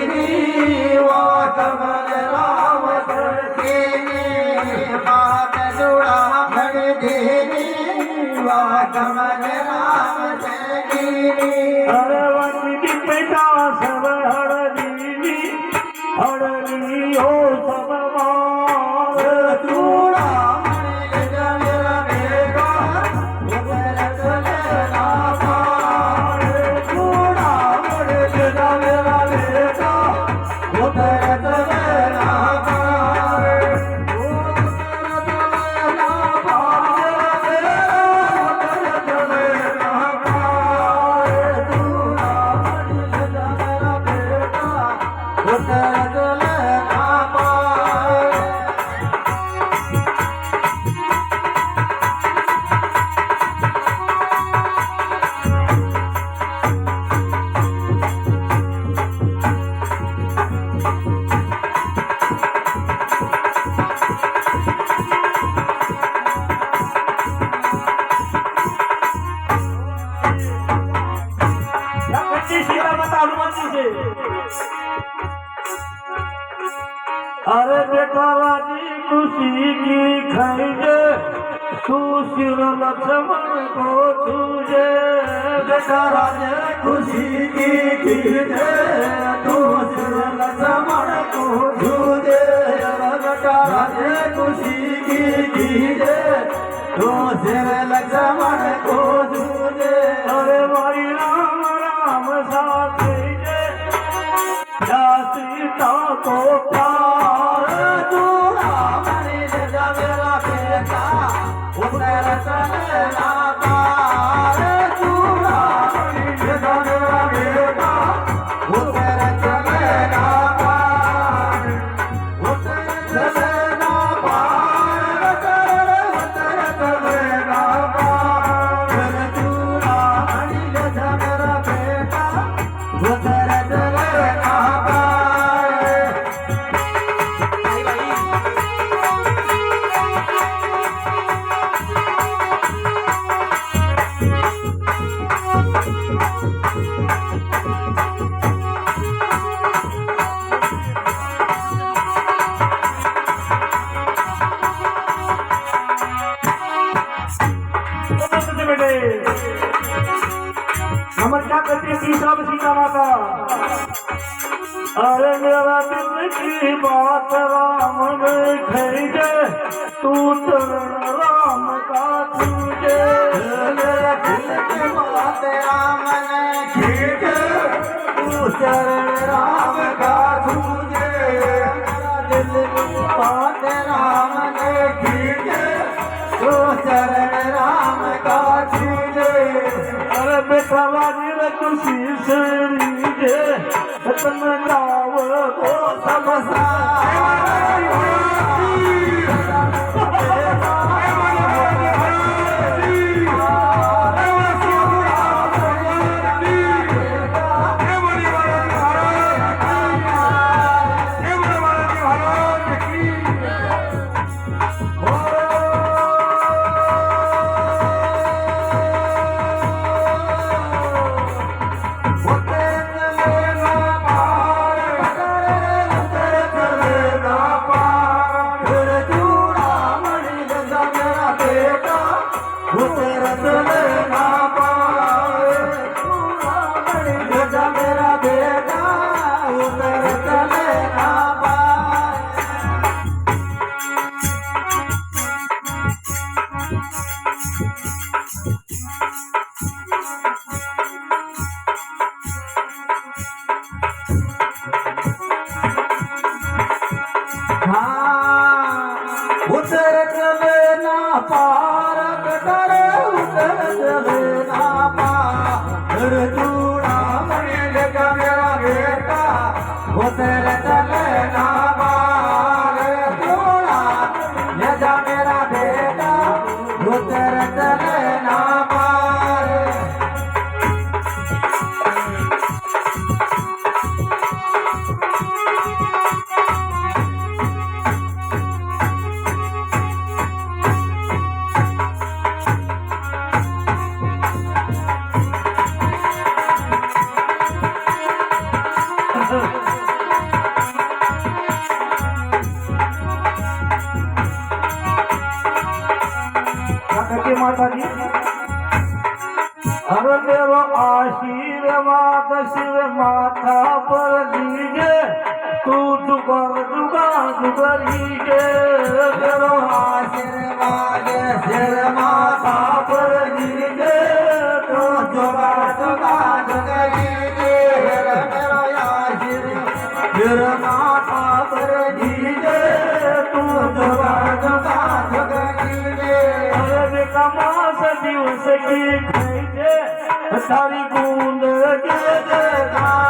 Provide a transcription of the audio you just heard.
वाट मन राम बात जुड़ा भर देनी वाट मन राम अरे वंदी पिता सब हरली हो सब मार जुड़ा मन मेरा बेटा उधर चलेगा पार जुड़ा मन मेरा बेटा उधर चलेगा पार अरे बेटा राजी खुशी की खाइए तू सिर लक्ष्मण को छूजे बेटा राजे खुशी की खींचे तू सिर लक्ष्मण को छूजे बेटा राजे खुशी की खींचे तू सिर लक्ष्मण को छूजे अरे भाई राम राम साथ सीता को प्यार तू राम मेरा बेटा उधर चलेगा पार तू राम मेरा बेटा उधर चलेगा पार उधर चलेगा पार उधर चलेगा पार तू राम मेरा बेटा उधर चलेगा हमर क्या करती है तीसरा सीता माता अरे मेरा दिल की बात राम में खरीदे तू चरण राम का तुझे मेरा दिल की बात राम ने खींचे तू चरण राम का तुझे मेरा दिल की बात राम ने खींचे तू चरण राम का तुझे अरे बेटा वाली खुशी से लीजे तन गाव को समसा मेरा बेटा उधर चलेगा पार उधर चलेना पार करे उधर चलेना पार चूड़ा मिल गया मेरा बेटा उधर चलेना पार चूड़ा ले जा मेरा बेटा उधर चलेना पार जुगरी गे मेरो आशीर्वाद सिर माथा पर गिरे तो जोगा जोगा जगरीगे मेरो आशीर्वाद सिर माथा पर गिरे तो जोगा जोगा जगरीगे अरे कमास दिवस की खायचे सारी गुंड गे जगा